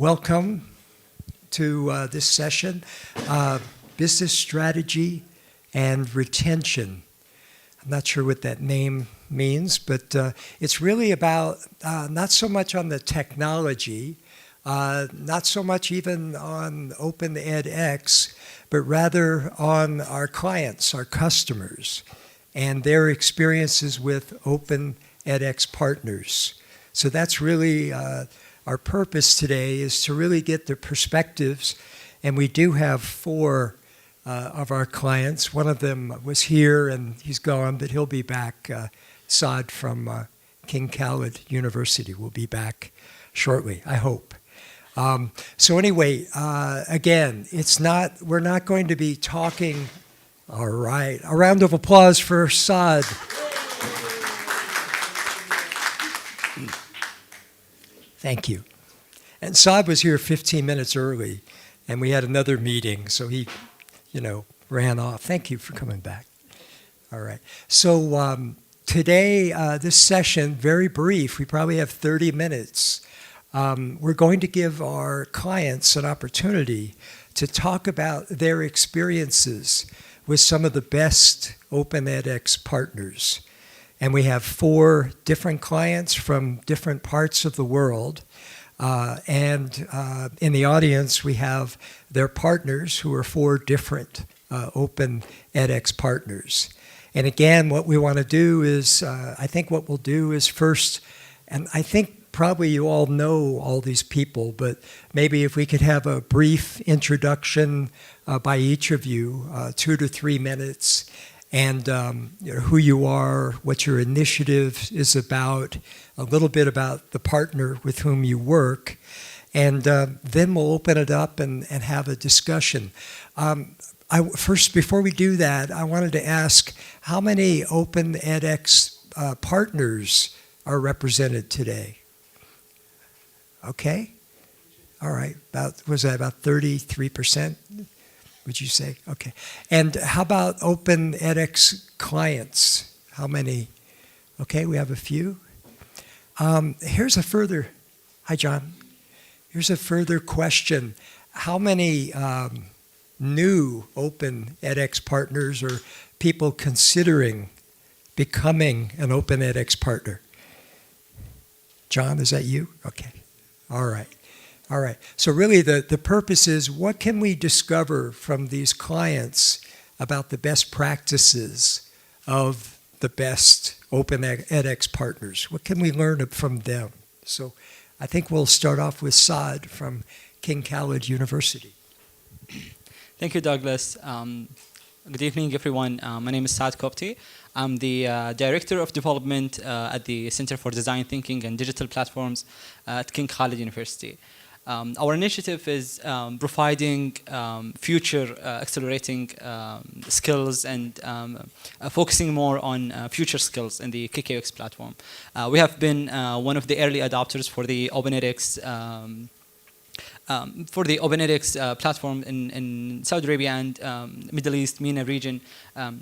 Welcome to this session, Business Strategy and Retention. I'm not sure what that name means, but it's really about not so much on the technology, not so much even on Open edX, but rather on our clients, our customers, and their experiences with Open edX partners. So that's really our purpose today, is to really get the perspectives, and we do have four of our clients. One of them was here and he's gone, but he'll be back. Saad from King Khalid University will be back shortly, I hope. So anyway, again, we're not going to be talking. All right, a round of applause for Saad. Thank you. And Saad was here 15 minutes early, and we had another meeting, so he, ran off. Thank you for coming back. All right. So today, this session, very brief, we probably have 30 minutes. We're going to give our clients an opportunity to talk about their experiences with some of the best Open edX partners. And we have four different clients from different parts of the world. And in the audience, we have their partners who are four different Open edX partners. And again, what we want to do is, I think what we'll do is first, and I think probably you all know all these people, but maybe if we could have a brief introduction by each of you, 2 to 3 minutes, and who you are, what your initiative is about, a little bit about the partner with whom you work, and then we'll open it up and have a discussion. First, before we do that, I wanted to ask how many Open edX partners are represented today? Okay, all right. Was that about 33%? Would you say? Okay. And how about Open edX clients? How many? Okay, we have a few. Here's a further, hi John. Here's a further question. How many new Open edX partners or people considering becoming an Open edX partner? John, is that you? Okay. All right. All right. So really the purpose is, what can we discover from these clients about the best practices of the best Open edX partners? What can we learn from them? So I think we'll start off with Saad from King Khalid University. Thank you, Douglas. Good evening, everyone. My name is Saad Kopti. I'm the Director of Development at the Center for Design Thinking and Digital Platforms at King Khalid University. Our initiative is providing future accelerating skills and focusing more on future skills in the KKUX platform. We have been one of the early adopters for the Open edX platform in Saudi Arabia and Middle East, MENA region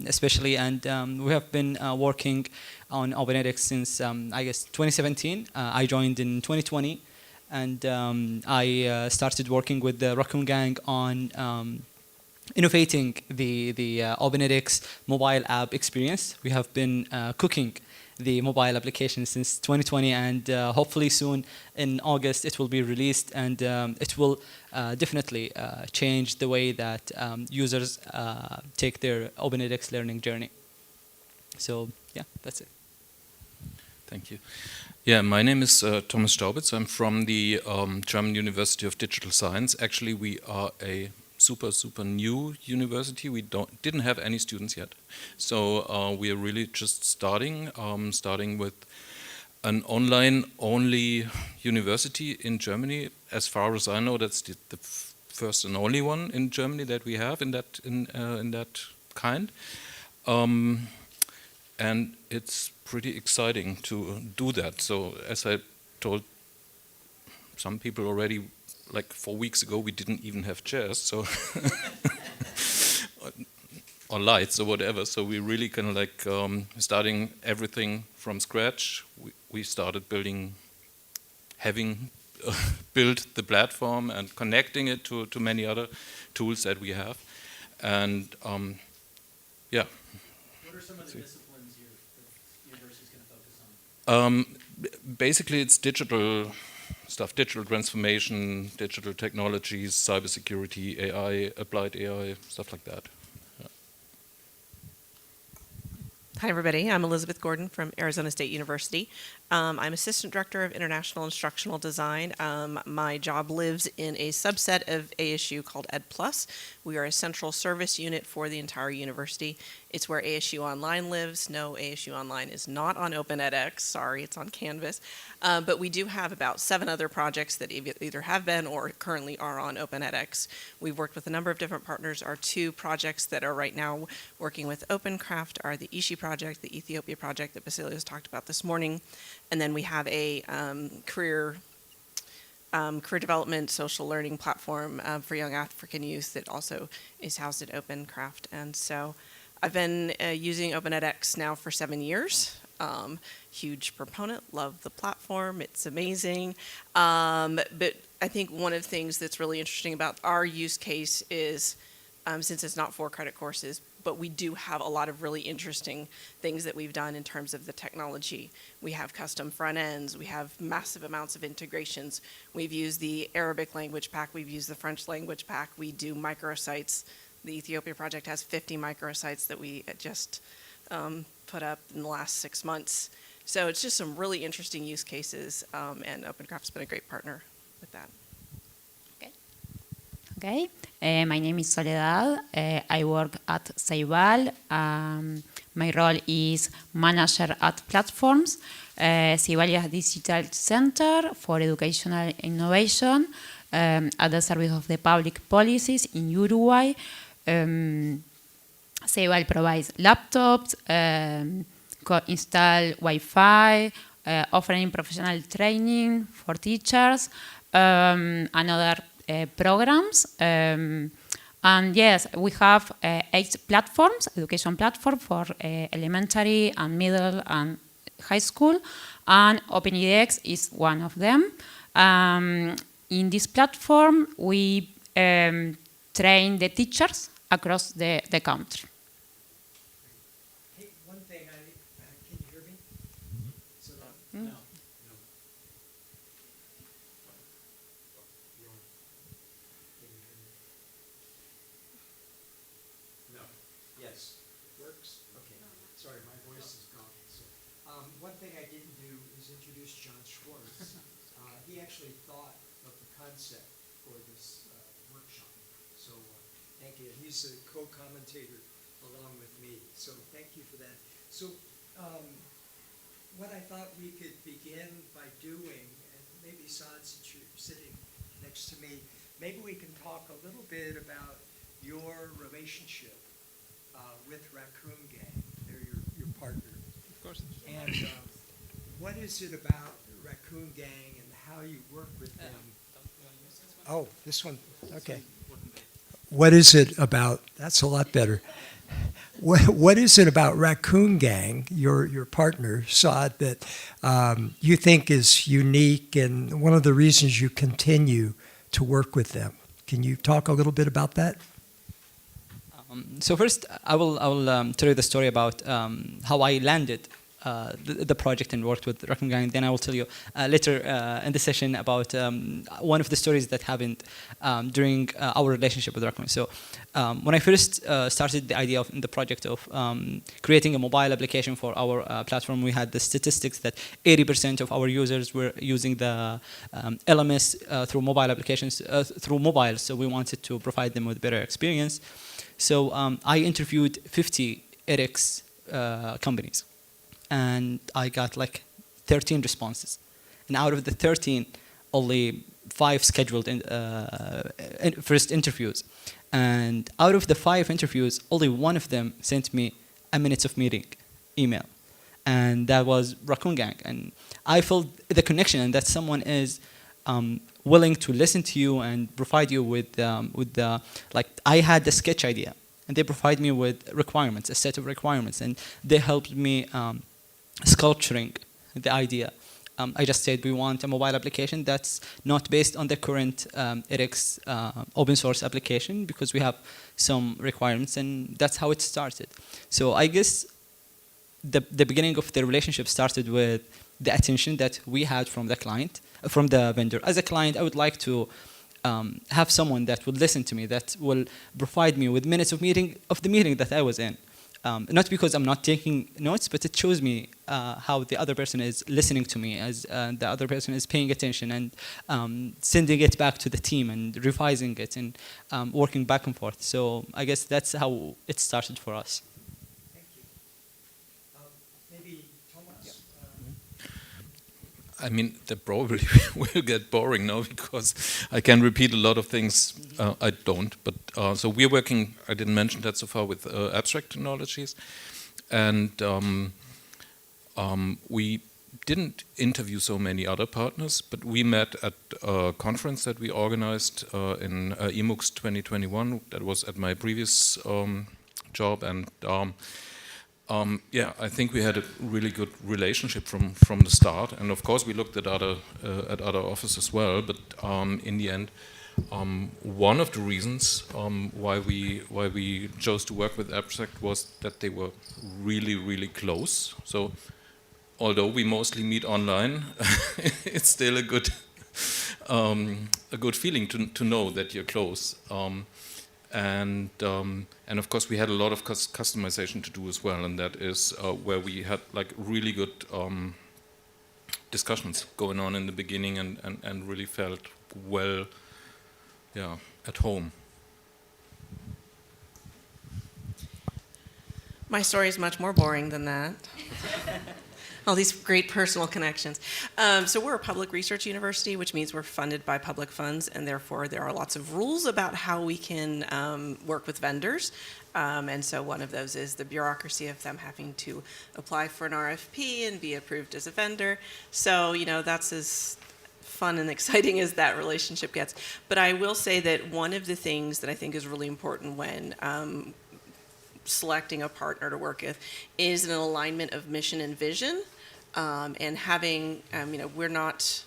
especially, and we have been working on Open edX since I guess 2017. I joined in 2020. And I started working with the Raccoon Gang on innovating the Open edX mobile app experience. We have been cooking the mobile application since 2020, and hopefully soon in August it will be released, and it will definitely change the way that users take their Open edX learning journey. So yeah, that's it. Thank you. Yeah, my name is Thomas Staubitz. I'm from the German University of Digital Science. Actually, we are a super new university. We didn't have any students yet, so we are really just starting with an online-only university in Germany. As far as I know, that's the first and only one in Germany that we have in that kind. And it's pretty exciting to do that. So as I told some people already, like 4 weeks ago, we didn't even have chairs, so or lights or whatever. So we really kind of like starting everything from scratch. We started having build the platform and connecting it to many other tools that we have. And yeah. What are some of the disciplines the university is going to focus on? Basically, it's digital stuff, digital transformation, digital technologies, cybersecurity, AI, applied AI, stuff like that. Hi, everybody. I'm Elizabeth Gordon from Arizona State University. I'm Assistant Director of International Instructional Design. My job lives in a subset of ASU called Ed+. We are a central service unit for the entire university. It's where ASU Online lives. No, ASU Online is not on OpenEdX. Sorry, it's on Canvas. But we do have about 7 other projects that either have been or currently are on OpenEdX. We've worked with a number of different partners. Our 2 projects that are right now working with OpenCraft are the Ishi project, the Ethiopia project that Basilios talked about this morning. And then we have a career development, social learning platform for young African youth that also is housed at OpenCraft. And so I've been using OpenEdX now for 7 years. Huge proponent, love the platform, it's amazing. But I think one of the things that's really interesting about our use case is, since it's not for credit courses, but we do have a lot of really interesting things that we've done in terms of the technology. We have custom front ends, we have massive amounts of integrations. We've used the Arabic language pack, we've used the French language pack, we do microsites. The Ethiopia project has 50 microsites that we just put up in the last 6 months. So it's just some really interesting use cases, and OpenCraft's been a great partner with that. Okay, my name is Soledad. I work at Ceibal. My role is manager at platforms. Ceibal is a digital center for educational innovation at the service of the public policies in Uruguay. Ceibal provides laptops, install Wi-Fi, offering professional training for teachers, and other programs. And yes, we have 8 platforms, education platform for elementary and middle and high school, and OpenEdX is one of them. In this platform, we train the teachers across the country. Hey, one thing, can you hear me? So, No. No. Yes. It works? Okay. Sorry, my voice is gone. So, one thing I didn't do is introduce John Schwartz. He actually thought of the concept for this workshop. So thank you. And he's a co-commentator along with me. So thank you for that. So what I thought we could begin by doing, and maybe Saad, since you're sitting next to me, maybe we can talk a little bit about your relationship with Raccoon Gang. They're your partner. Of course. And what is it about Raccoon Gang and how you work with them? Oh, this one, okay. What is it about, that's a lot better. What is it about Raccoon Gang, your partner, Saad, that you think is unique and one of the reasons you continue to work with them? Can you talk a little bit about that? So first, I will tell you the story about how I landed the project and worked with Raccoon Gang. Then I will tell you later in the session about one of the stories that happened during our relationship with Raccoon. So when I first started the idea of the project of creating a mobile application for our platform, we had the statistics that 80% of our users were using the LMS through mobile applications, through mobile. So we wanted to provide them with better experience. So I interviewed 50 edX companies. And I got like 13 responses. And out of the 13, only 5 scheduled first interviews. And out of the 5 interviews, only 1 of them sent me a minutes of meeting email. And that was Raccoon Gang. And I felt the connection and that someone is willing to listen to you and provide you with the, like I had the sketch idea. And they provide me with requirements, a set of requirements. And they helped me sculpturing the idea I just said we want a mobile application that's not based on the current edX open source application, because we have some requirements, and that's how it started. So I guess the beginning of the relationship started with the attention that we had from the client, from the vendor. As a client, I would like to have someone that would listen to me, that will provide me with minutes of the meeting that I was in. Not because I'm not taking notes, but it shows me how the other person is listening to me, as the other person is paying attention and sending it back to the team and revising it and working back and forth. So I guess that's how it started for us. Thank you. Maybe Thomas? I mean, that probably will get boring now, because I can repeat a lot of things. I don't, but so we're working, I didn't mention that so far, with abstract technologies. And we didn't interview so many other partners, but we met at a conference that we organized in EMUX 2021. That was at my previous job, and yeah, I think we had a really good relationship from the start, and of course we looked at other offers as well. But in the end, one of the reasons why we chose to work with Abstract was that they were really close. So although we mostly meet online, it's still a good feeling to know that you're close. And of course we had a lot of customization to do as well, and that is where we had like really good discussions going on in the beginning, and really felt well, yeah, at home. My story is much more boring than that. All these great personal connections. So we're a public research university, which means we're funded by public funds, and therefore there are lots of rules about how we can work with vendors. And so one of those is the bureaucracy of them having to apply for an RFP and be approved as a vendor. So, you know, that's as fun and exciting as that relationship gets. But I will say that one of the things that I think is really important when selecting a partner to work with is an alignment of mission and vision, and having, you know, we're not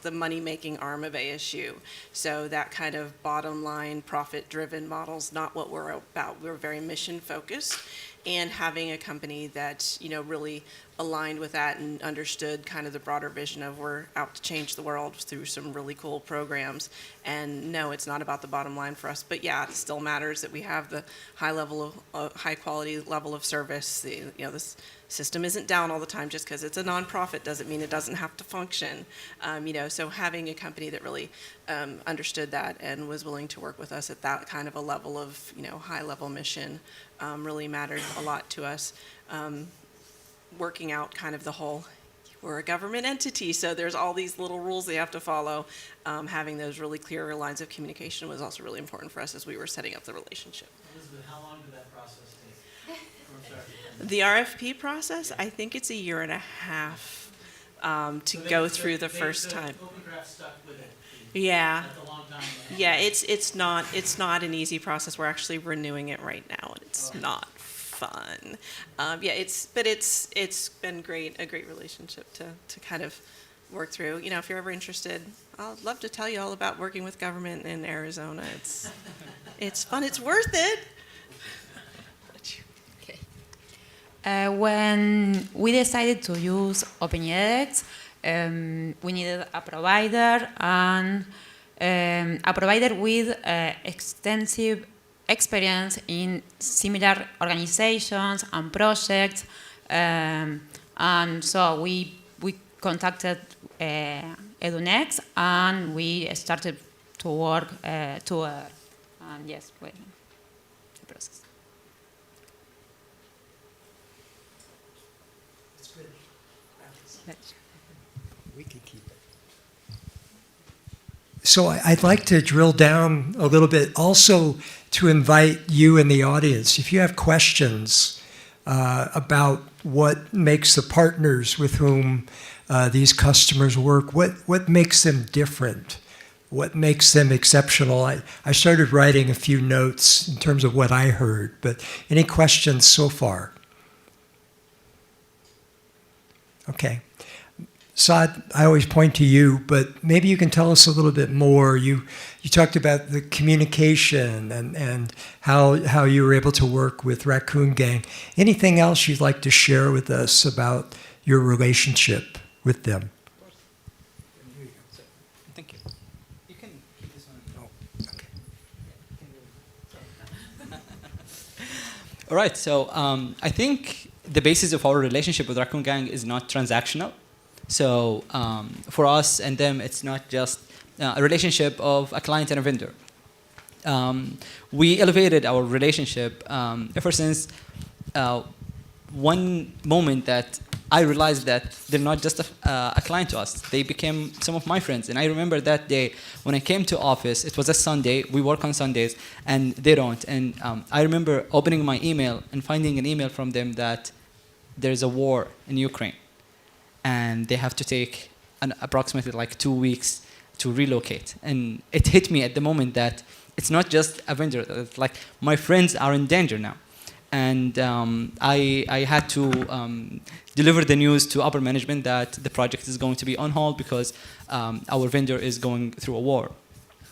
the money-making arm of ASU, so that kind of bottom line profit-driven model's not what we're about. We're very mission-focused, and having a company that, you know, really aligned with that and understood kind of the broader vision of we're out to change the world through some really cool programs. And no, it's not about the bottom line for us, but yeah, it still matters that we have the high quality level of service. You know, this system isn't down all the time. Just because it's a nonprofit doesn't mean it doesn't have to function. You know, so having a company that really understood that and was willing to work with us at that kind of a level of, you know, high level mission really mattered a lot to us. Working out kind of the whole, we're a government entity, so there's all these little rules they have to follow. Having those really clear lines of communication was also really important for us as we were setting up the relationship. Elizabeth, how long did that process take from start to finish? The RFP process, I think it's a year and a half to go through the first time. OpenCraft stuck with it. Yeah. That's a long time. Yeah, it's not an easy process. We're actually renewing it right now, and it's not fun. Yeah, it's been a great relationship to kind of work through. You know, if you're ever interested, I'd love to tell you all about working with government in Arizona. It's fun. It's worth it. When we decided to use OpenEDX, we needed a provider, and a provider with extensive experience in similar organizations and projects, and so we contacted EduNext, and we started to work together. And yes, well, the process. It's good. We can keep it. So I'd like to drill down a little bit also to invite you in the audience. If you have questions about what makes the partners with whom these customers work, what makes them different, what makes them exceptional. I started writing a few notes in terms of what I heard, but any questions so far? Okay. Saad, I always point to you, but maybe you can tell us a little bit more. You talked about the communication and how you were able to work with Raccoon Gang. Anything else you'd like to share with us about your relationship with them? Thank you. You can keep this one. Oh, okay. All right, so I think the basis of our relationship with Raccoon Gang is not transactional. So for us and them, it's not just a relationship of a client and a vendor. We elevated our relationship ever since one moment that I realized that they're not just a client to us. They became some of my friends. And I remember that day when I came to office, it was a Sunday. We work on Sundays, and they don't. And I remember opening my email and finding an email from them that there's a war in Ukraine, and they have to take approximately like 2 weeks to relocate. And it hit me at the moment that it's not just a vendor. It's like my friends are in danger now. And I had to deliver the news to upper management that the project is going to be on hold because our vendor is going through a war.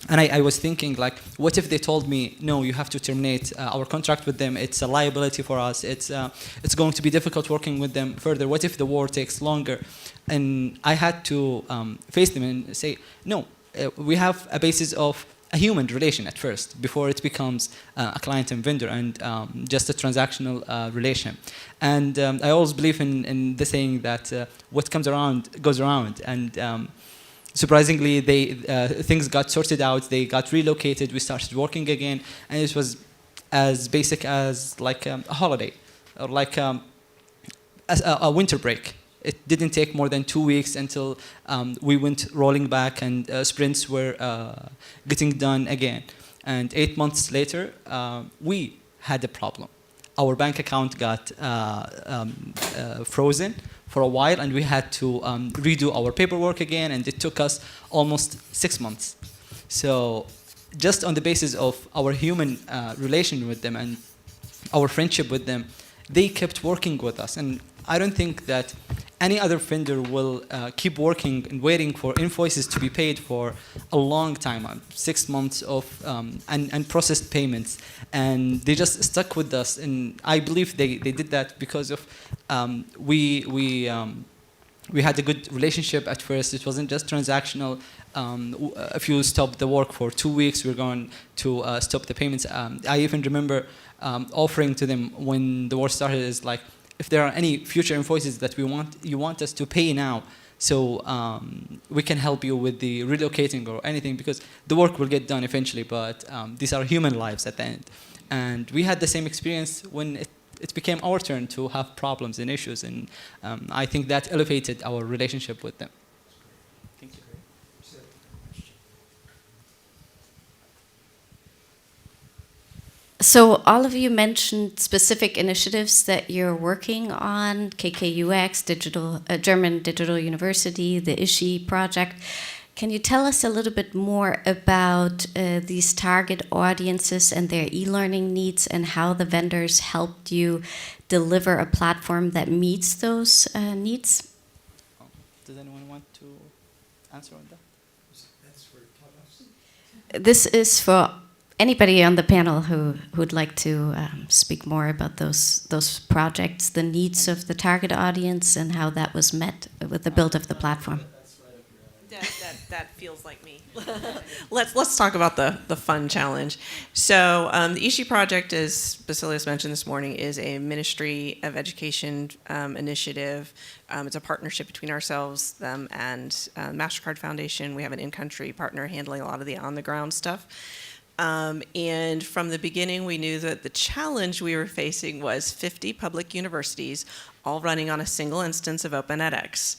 And I was thinking, like, what if they told me, no, you have to terminate our contract with them. It's a liability for us. It's going to be difficult working with them further. What if the war takes longer? And I had to face them and say, no, we have a basis of a human relation at first before it becomes a client and vendor and just a transactional relation. And I always believe in the saying that what comes around goes around. And surprisingly, things got sorted out. They got relocated. We started working again, and it was as basic as like a holiday or like a winter break. It didn't take more than 2 weeks until we went rolling back and sprints were getting done again. And 8 months later, we had a problem. Our bank account got frozen for a while, and we had to redo our paperwork again, and it took us almost 6 months. So just on the basis of our human relation with them and our friendship with them, they kept working with us. And I don't think that any other vendor will keep working and waiting for invoices to be paid for a long time, 6 months of unprocessed payments. And they just stuck with us. And I believe they did that because of we had a good relationship at first. It wasn't just transactional. If you stop the work for 2 weeks, we're going to stop the payments. I even remember offering to them when the war started is like, if there are any future invoices that you want us to pay now, so we can help you with the relocating or anything, because the work will get done eventually, but these are human lives at the end. And we had the same experience when it became our turn to have problems and issues, and I think that elevated our relationship with them. Thank you. So all of you mentioned specific initiatives that you're working on, KKUX, German Digital University, the ISHI project. Can you tell us a little bit more about these target audiences and their e-learning needs, and how the vendors helped you deliver a platform that meets those needs? Does anyone want to answer on that? That's for Thomas. This is for anybody on the panel who would like to speak more about those projects, the needs of the target audience, and how that was met with the build of the platform. That feels like me. Let's talk about the fun challenge. So the ISHI project, as Basilios mentioned this morning, is a Ministry of Education initiative. It's a partnership between ourselves, them, and MasterCard Foundation. We have an in-country partner handling a lot of the on-the-ground stuff. And from the beginning, we knew that the challenge we were facing was 50 public universities all running on a single instance of OpenEdX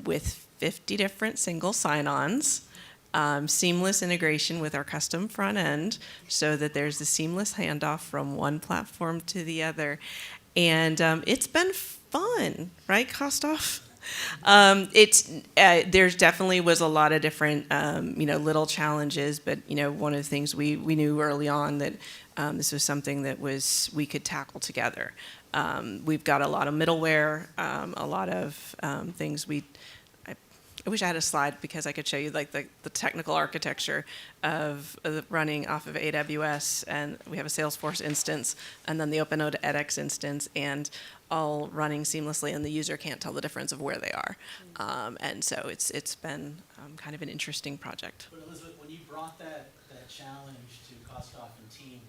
with 50 different single sign-ons, seamless integration with our custom front end so that there's a seamless handoff from one platform to the other. And it's been fun, right, Kostov? There's definitely was a lot of different, little challenges, but, one of the things we knew early on that this was something that we could tackle together. We've got a lot of middleware, a lot of things I wish I had a slide because I could show you like the technical architecture of running off of AWS, and we have a Salesforce instance, and then the OpenEdX instance, and all running seamlessly, and the user can't tell the difference of where they are. And so it's been kind of an interesting project. But Elizabeth, when you brought that challenge to Kostov and team,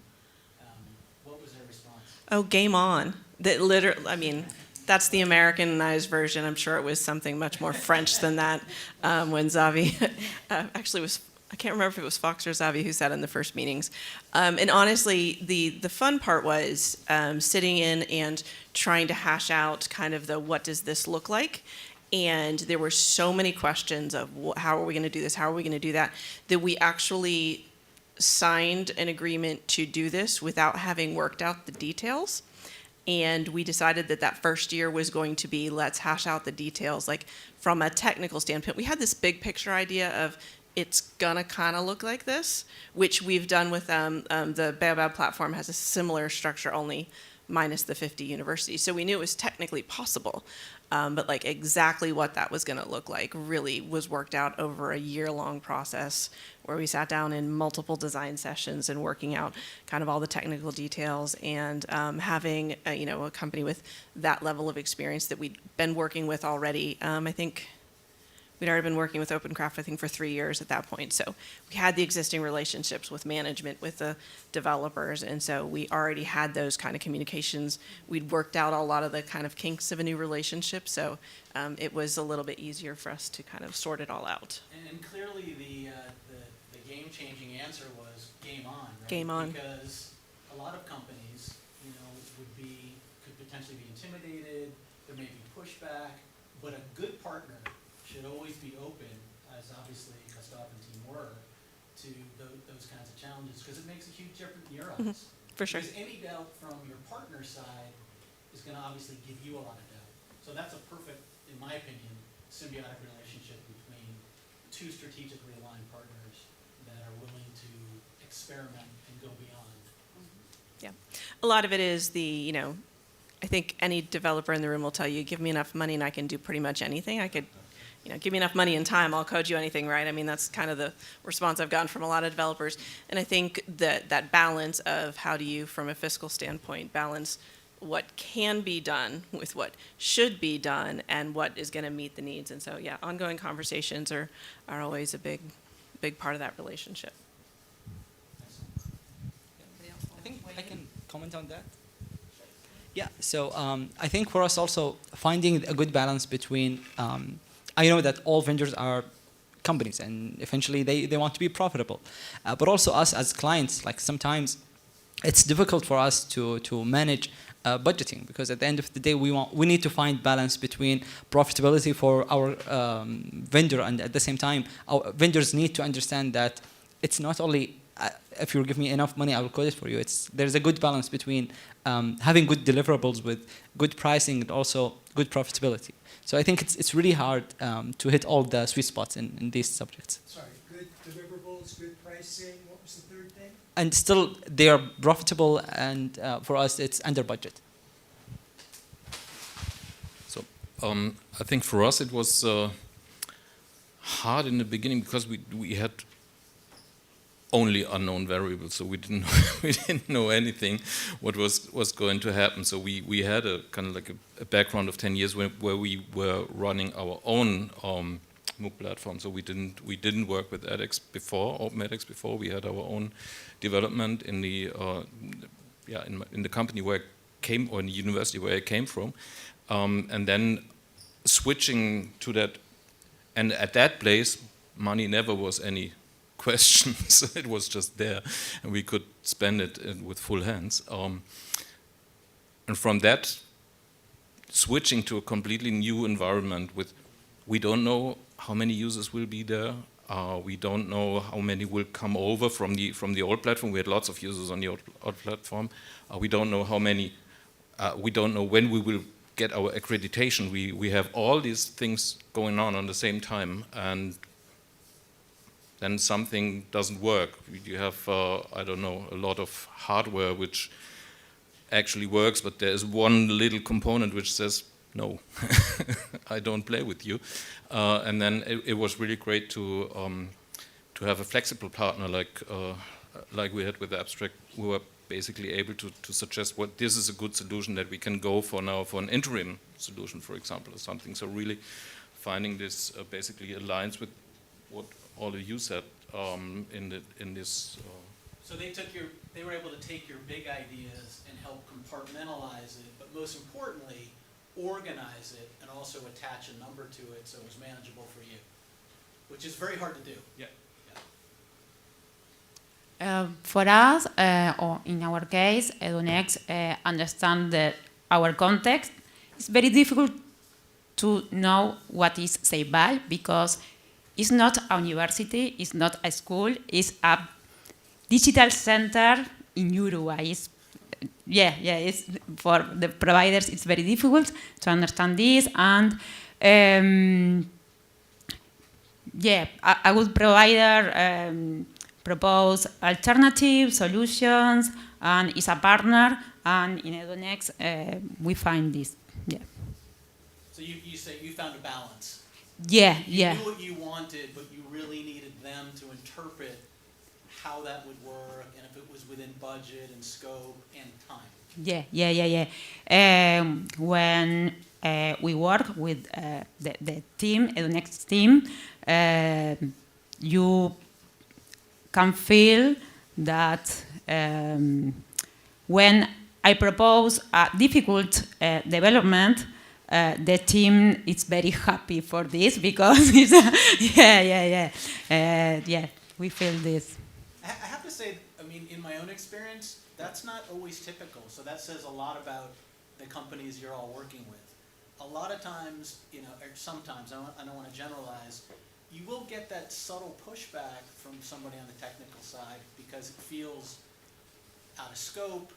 what was their response? Oh, game on. That literally, I mean, that's the Americanized version. I'm sure it was something much more French than that. When Xavi, actually was, I can't remember if it was Fox or Xavi who sat in the first meetings. And honestly, the fun part was sitting in and trying to hash out kind of the what does this look like? And there were so many questions of how are we going to do this? How are we going to do that? That we actually signed an agreement to do this without having worked out the details. And we decided that first year was going to be, let's hash out the details. Like from a technical standpoint, we had this big picture idea of it's gonna kind of look like this, which we've done with the Baobab platform has a similar structure, only minus the 50 universities. So we knew it was technically possible. But like exactly what that was going to look like really was worked out over a year-long process where we sat down in multiple design sessions and working out kind of all the technical details, and having a company with that level of experience that we'd been working with already. I think we'd already been working with OpenCraft, I think, for 3 years at that point. So we had the existing relationships with management, with the developers, and so we already had those kind of communications. We'd worked out a lot of the kind of kinks of a new relationship, so it was a little bit easier for us to kind of sort it all out. And clearly the game-changing answer was game on, right? Game on. Because a lot of companies, could potentially be intimidated, there may be pushback, but a good partner should always be open, as obviously Kostov and team were, to those kinds of challenges, because it makes a huge difference in your eyes. For sure. Because any doubt from your partner side is going to obviously give you a lot of doubt. So that's a perfect, in my opinion, symbiotic relationship between two strategically aligned partners that are willing to experiment and go beyond. Yeah. A lot of it is I think any developer in the room will tell you, give me enough money and I can do pretty much anything. I could give me enough money and time, I'll code you anything, right? I mean, that's kind of the response I've gotten from a lot of developers. And I think that balance of how do you, from a fiscal standpoint, balance what can be done with what should be done and what is going to meet the needs. And so, yeah, ongoing conversations are always a big part of that relationship. I think I can comment on that. Yeah, so I think for us also finding a good balance between, I know that all vendors are companies and eventually they want to be profitable. But also us as clients, like sometimes it's difficult for us to manage budgeting, because at the end of the day we need to find balance between profitability for our vendor, and at the same time our vendors need to understand that it's not only if you give me enough money I will code it for you. There's a good balance between having good deliverables with good pricing and also good profitability. So I think it's really hard to hit all the sweet spots in these subjects. Sorry, good deliverables, good pricing. What was the third thing? And still they are profitable, and for us it's under budget. So I think for us it was hard in the beginning because we had only unknown variables, so we didn't know anything what was going to happen. So we had a kind of like a background of 10 years where we were running our own MOOC platform. So we didn't work with edX before, OpenEdX before. We had our own development in the in the company where I came, or in the university where I came from, and then switching to that. And at that place, money never was any question, so it was just there, and we could spend it with full hands. And from that, switching to a completely new environment with, we don't know how many users will be there. We don't know how many will come over from the old platform. We had lots of users on the old platform. We don't know how many. We don't know when we will get our accreditation. We have all these things going on the same time, and then something doesn't work. You have, I don't know, a lot of hardware which actually works, but there's one little component which says, no, I don't play with you. And then it was really great to have a flexible partner like we had with Abstract. We were basically able to suggest what this is a good solution that we can go for now for an interim solution, for example, or something. So really finding this basically aligns with what all of you said in this. So they were able to take your big ideas and help compartmentalize it, but most importantly, organize it and also attach a number to it so it was manageable for you, which is very hard to do. Yeah. For us, or in our case, EduNext understand that our context. It's very difficult to know what is Ceibal because it's not a university, it's not a school, it's a digital center in Uruguay. It's for the providers, it's very difficult to understand this. And a good provider propose alternative solutions and is a partner. And in EduNext, we find this. Yeah. So you say you found a balance. Yeah. You knew what you wanted, but you really needed them to interpret how that would work and if it was within budget and scope and time. Yeah. When we work with the team, EduNext team, you can feel that when I propose a difficult development, the team is very happy for this because it's we feel this. I have to say, I mean, in my own experience, that's not always typical. So that says a lot about the companies you're all working with. A lot of times, or sometimes, I don't want to generalize, you will get that subtle pushback from somebody on the technical side because it feels out of scope,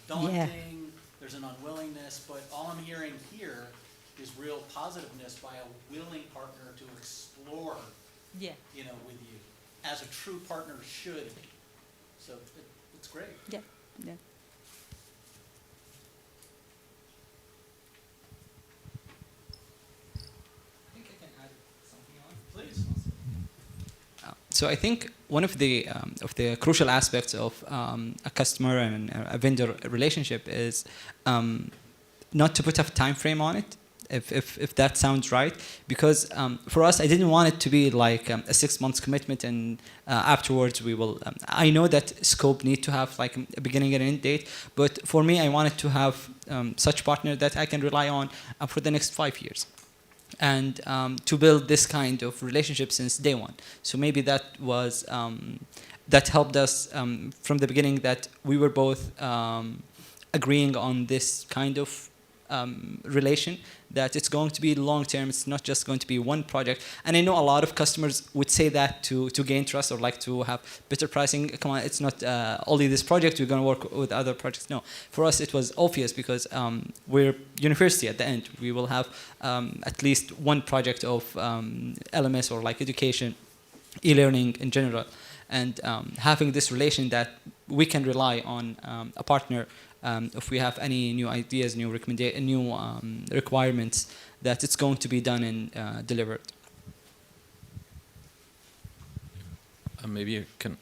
daunting, there's an unwillingness, but all I'm hearing here is real positiveness by a willing partner to explore, with you, as a true partner should. So it's great. Yeah. I think I can add something on. Please. So I think one of the crucial aspects of a customer and a vendor relationship is not to put a time frame on it, if that sounds right. Because for us, I didn't want it to be like a 6 months commitment and afterwards we will. I know that scope need to have like a beginning and end date, but for me, I wanted to have such partner that I can rely on for the next 5 years. And to build this kind of relationship since day one. So maybe that was that helped us from the beginning, that we were both agreeing on this kind of relation, that it's going to be long term. It's not just going to be one project. And I know a lot of customers would say that to gain trust or like to have better pricing. Come on, it's not only this project, we're going to work with other projects. No, for us it was obvious because we're university at the end. We will have at least one project of LMS or like education, e-learning in general. And having this relation that we can rely on a partner if we have any new ideas, new requirements, that it's going to be done and delivered. Maybe I can.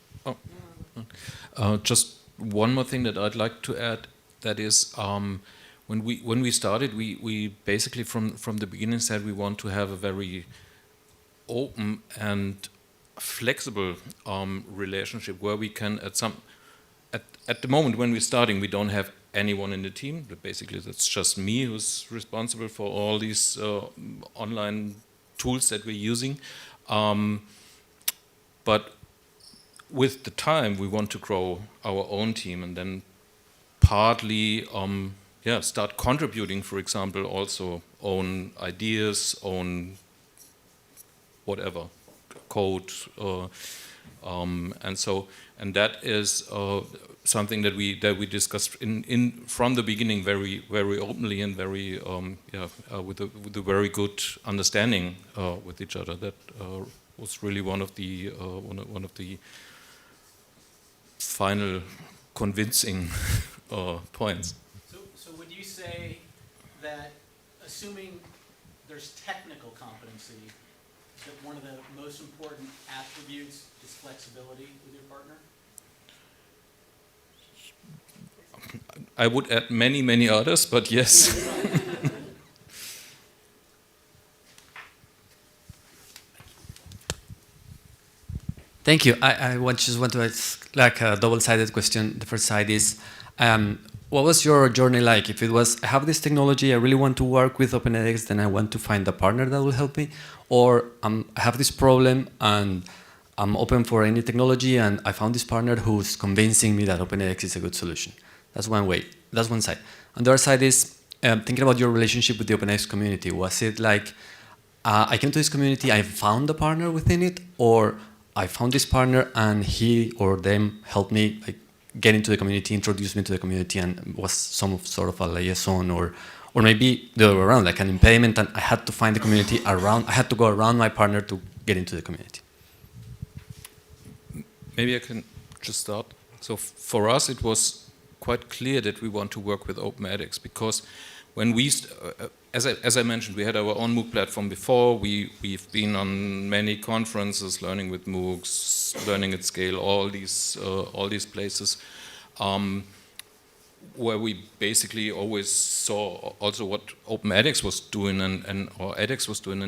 Just one more thing that I'd like to add. That is, when we started, we basically from the beginning said we want to have a very open and flexible relationship where we can at the moment when we're starting, we don't have anyone in the team. But basically, that's just me who's responsible for all these online tools that we're using. But with the time, we want to grow our own team and then partly start contributing, for example, also own ideas, own whatever, code, and that is something that we discussed from the beginning very openly and very with a very good understanding with each other. That was really one of the final convincing points. So would you say that assuming there's technical competency, but one of the most important attributes is flexibility with your partner? I would add many, many others, but yes. Thank you. Just want to ask like a double-sided question. The first side is, what was your journey like? If it was, I have this technology, I really want to work with OpenEdX, then I want to find a partner that will help me, or I have this problem and I'm open for any technology and I found this partner who's convincing me that OpenEdX is a good solution. That's one way. That's one side. And the other side is thinking about your relationship with the OpenEdX community. Was it like, I came to this community, I found a partner within it, or I found this partner and he or them helped me like get into the community, introduced me to the community, and was some sort of a liaison, or maybe the other way around, like an impediment, and I had to find the community around, I had to go around my partner to get into the community. Maybe I can just start. So for us, it was quite clear that we want to work with OpenEdX, because when we, as I mentioned, we had our own MOOC platform before. We've been on many conferences, learning with MOOCs, learning at scale, all these places, where we basically always saw also what OpenEdX was doing or edX was doing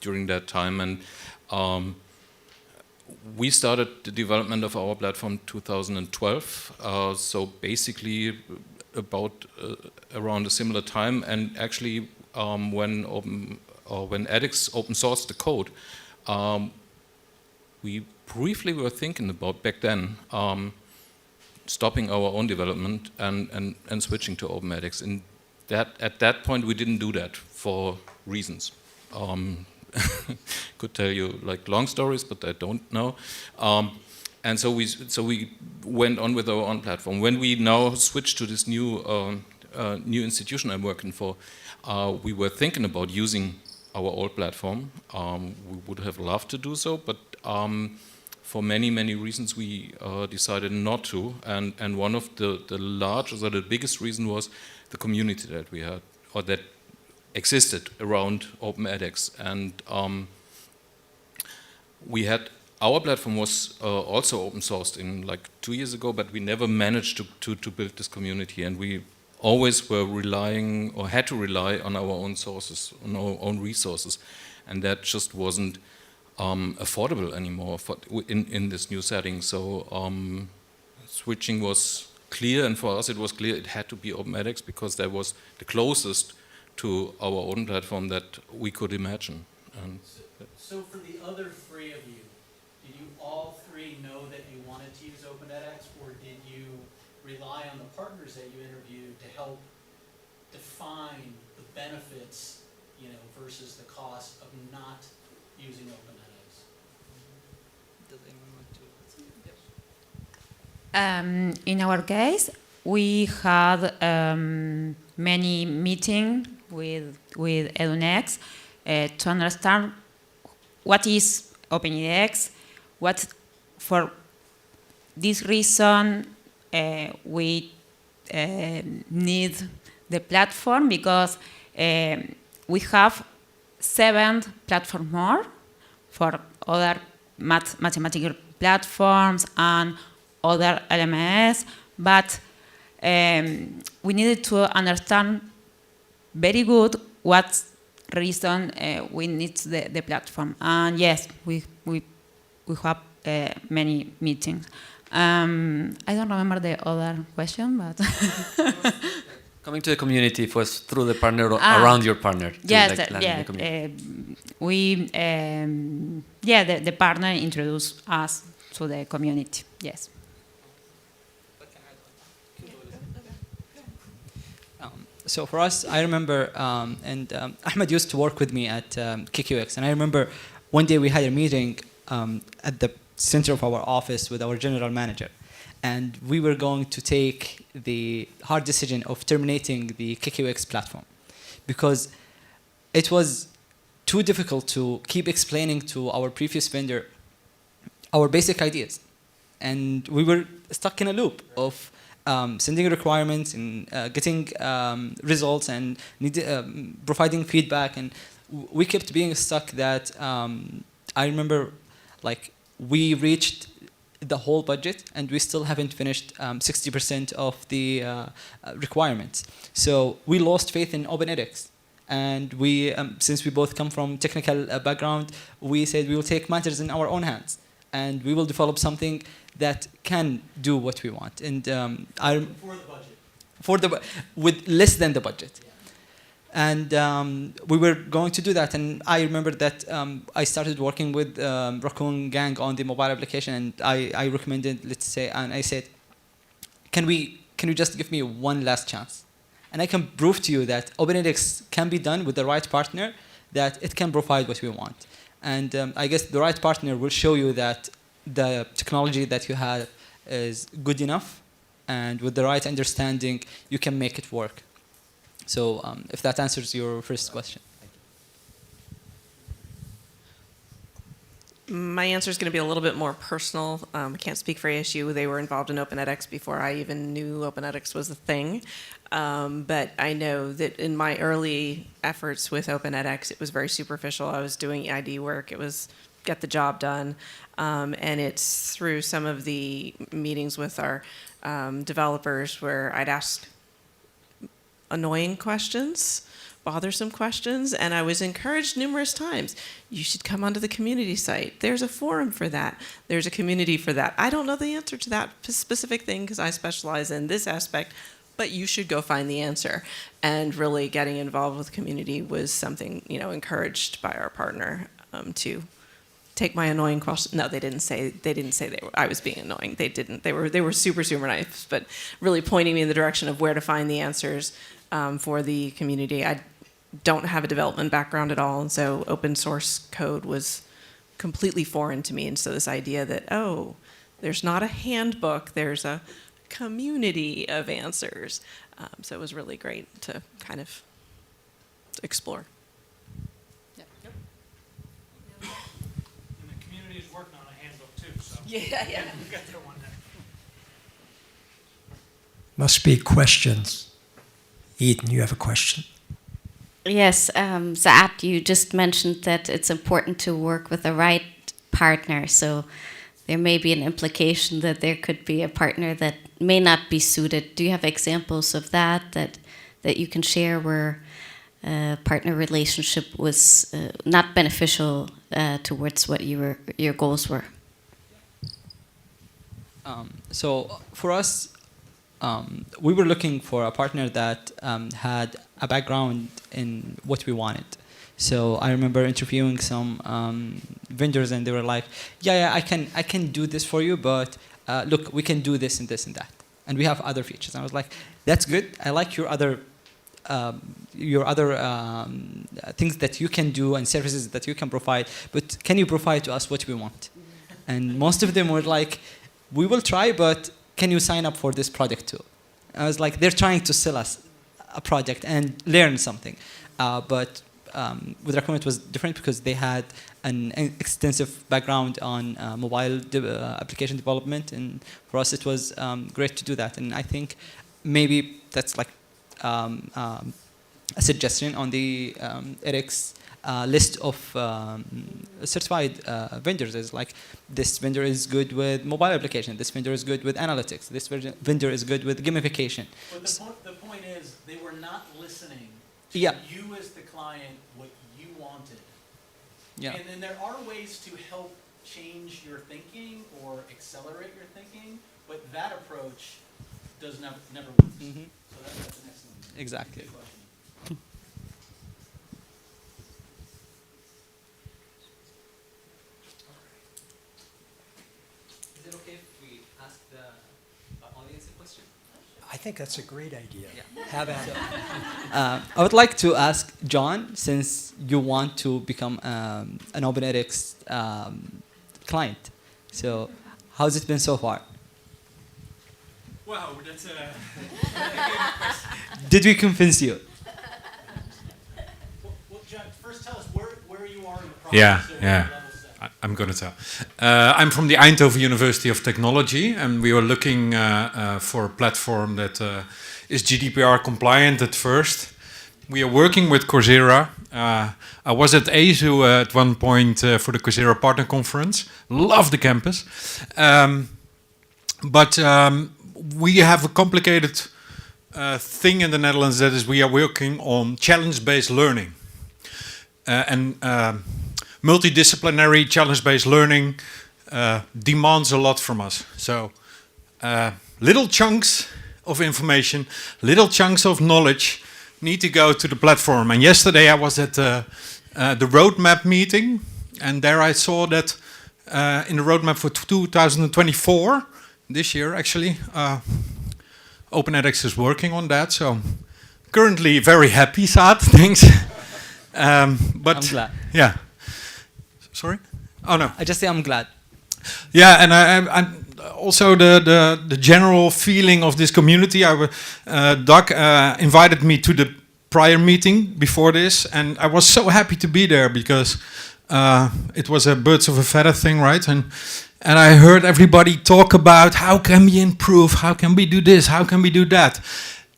during that time. And we started the development of our platform 2012. So basically about around a similar time, and actually when edX open sourced the code, we briefly were thinking about back then stopping our own development and switching to OpenEdX. And at that point we didn't do that for reasons. Could tell you like long stories, but I don't know. And so we went on with our own platform. When we now switched to this new institution I'm working for, we were thinking about using our old platform. We would have loved to do so, but for many reasons we decided not to. And one of the largest or the biggest reason was the community that we had, or that existed around OpenEdX. And we had, our platform was also open sourced in like 2 years ago, but we never managed to build this community, and we always were relying or had to rely on our own sources, on our own resources, and that just wasn't affordable anymore in this new setting. So switching was clear, and for us it was clear it had to be OpenEdX, because that was the closest to our own platform that we could imagine. And so for the other three of you, did you all three know that you wanted to use OpenEdX, or did you rely on the partners that you interviewed to help define the benefits, versus the cost of not using OpenEdX? Does anyone want to? Yes. In our case, we had many meetings with EduNext to understand what is OpenEdX, what for this reason we need the platform, because we have 7 platforms more for other mathematical platforms and other LMS, but we needed to understand very good what reason we need the platform. And yes, we have many meetings. I don't remember the other question, but Coming to the community was through the partner or around your partner. Yes, like, land in the community. The partner introduced us to the community. Yes. So for us, I remember, Ahmed used to work with me at KQX, and I remember one day we had a meeting at the center of our office with our general manager, and we were going to take the hard decision of terminating the KQX platform, because it was too difficult to keep explaining to our previous vendor our basic ideas, and we were stuck in a loop of sending requirements and getting results and providing feedback, and we kept being stuck that I remember like we reached the whole budget and we still haven't finished 60% of the requirements. So we lost faith in OpenEdX. And we, since we both come from technical background, we said we will take matters in our own hands, and we will develop something that can do what we want. And For the budget. with less than the budget. And we were going to do that. And I remember that I started working with Raccoon Gang on the mobile application, and I recommended, let's say, and I said, can you just give me one last chance? And I can prove to you that OpenEdX can be done with the right partner, that it can provide what we want. And I guess the right partner will show you that the technology that you have is good enough, and with the right understanding, you can make it work. So if that answers your first question. My answer is going to be a little bit more personal. I can't speak for ASU. They were involved in OpenEdX before I even knew OpenEdX was a thing. But I know that in my early efforts with OpenEdX, it was very superficial. I was doing EID work. It was get the job done. And it's through some of the meetings with our developers where I'd ask annoying questions, bothersome questions, and I was encouraged numerous times. You should come onto the community site. There's a forum for that. There's a community for that. I don't know the answer to that specific thing because I specialize in this aspect, but you should go find the answer. And really getting involved with the community was something, encouraged by our partner to take my annoying question. No, they didn't say I was being annoying. They didn't. They were super, super nice, but really pointing me in the direction of where to find the answers for the community. I don't have a development background at all, and so open source code was completely foreign to me. And so this idea that, there's not a handbook, there's a community of answers. So it was really great to kind of explore. And the community is working on a handbook too, so. Yeah. We've got their one there. Must be questions. Eden, you have a question? Yes, Saad, you just mentioned that it's important to work with the right partner. So there may be an implication that there could be a partner that may not be suited. Do you have examples of that you can share where a partner relationship was not beneficial towards what your goals were? So for us, we were looking for a partner that had a background in what we wanted. So I remember interviewing some vendors, and they were like, "Yeah, I can do this for you, but look, we can do this and this and that, and we have other features." And I was like, "That's good. I like your other things that you can do and services that you can provide, but can you provide to us what we want?" And most of them were like, "We will try, but can you sign up for this project too?" I was like, they're trying to sell us a project and learn something. But with Raccoon it was different because they had an extensive background on mobile application development, and for us it was great to do that. And I think maybe that's like a suggestion on the edX list of certified vendors is like, this vendor is good with mobile application, this vendor is good with analytics, this vendor is good with gamification. But the point is, they were not listening to Yeah. you as the client, what you wanted. Yeah. And then there are ways to help change your thinking or accelerate your thinking, but that approach does never works. Mhm. So that's an excellent Exactly. good question. Is it okay if we ask the audience a question? I think that's a great idea. Yeah. Have at it. I would like to ask John, since you want to become an OpenEdX client. So how's it been so far? Wow, that's a Did we convince you? Well, John, first tell us where you are in the process. Yeah, so yeah. we're level set. I'm going to tell. I'm from the Eindhoven University of Technology, and we were looking for a platform that is GDPR compliant at first. We are working with Coursera. I was at ASU at one point for the Coursera Partner Conference. Love the campus. But we have a complicated thing in the Netherlands, that is we are working on challenge-based learning. And multidisciplinary challenge-based learning demands a lot from us. So little chunks of information, little chunks of knowledge need to go to the platform. And yesterday I was at the roadmap meeting, and there I saw that in the roadmap for 2024, this year actually, OpenEdX is working on that. So currently very happy, Saad, thanks. But I'm glad. Yeah. Sorry? Oh no. I just say I'm glad. Yeah, and I'm also the general feeling of this community. Doug invited me to the prior meeting before this, and I was so happy to be there because it was a birds of a feather thing, right? And I heard everybody talk about how can we improve, how can we do this, how can we do that,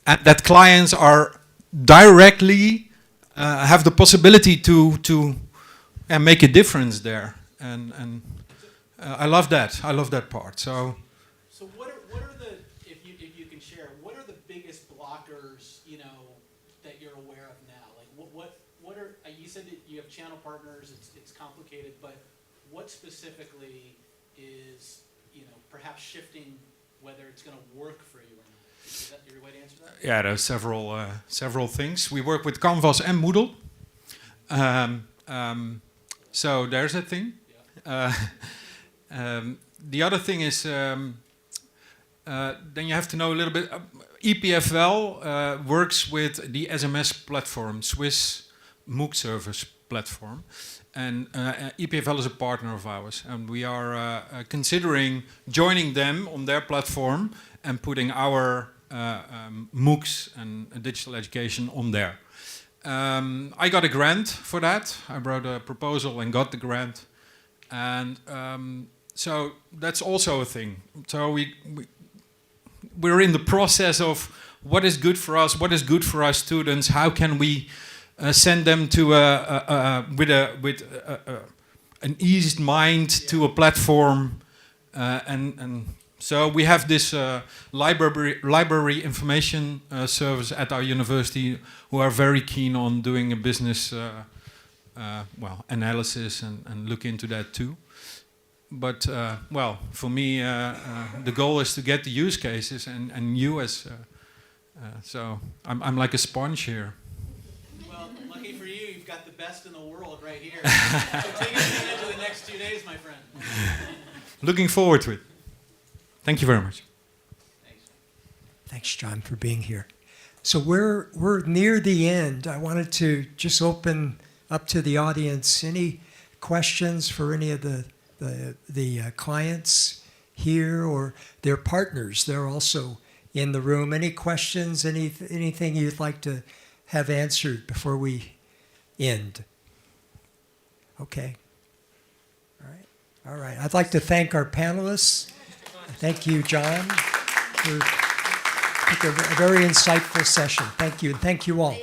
and that clients are directly have the possibility to make a difference there, and I love that. I love that part. So what are the, if you can share, what are the biggest blockers, you know, that you're aware of now? Like what are, you said that you have channel partners, it's complicated, but what specifically is, you know, perhaps shifting whether it's going to work for you or not? Is that your way to answer that? yeah, there's several things. We work with Canvas and Moodle. So there's a thing. Yeah. The other thing is then you have to know a little bit. EPFL works with the SMS platform, Swiss MOOC service platform, and EPFL is a partner of ours, and we are considering joining them on their platform and putting our MOOCs and digital education on there. I got a grant for that. I wrote a proposal and got the grant, and so that's also a thing. So we're in the process of what is good for us, what is good for our students, how can we send them to with an eased mind to a platform, and so we have this library information service at our university who are very keen on doing a business analysis and look into that too. But well, for me, the goal is to get the use cases and you as so I'm like a sponge here. Well, lucky for you, you've got the best in the world right here. So take advantage of the next 2 days, my friend. Looking forward to it. Thank you very much. Thanks. Thanks, John, for being here. So we're near the end. I wanted to just open up to the audience. Any questions for any of the clients here or their partners? They're also in the room. Any questions? Anything you'd like to have answered before we end? Okay. All right. I'd like to thank our panelists. Thank you, John, for a very insightful session. Thank you, and thank you all.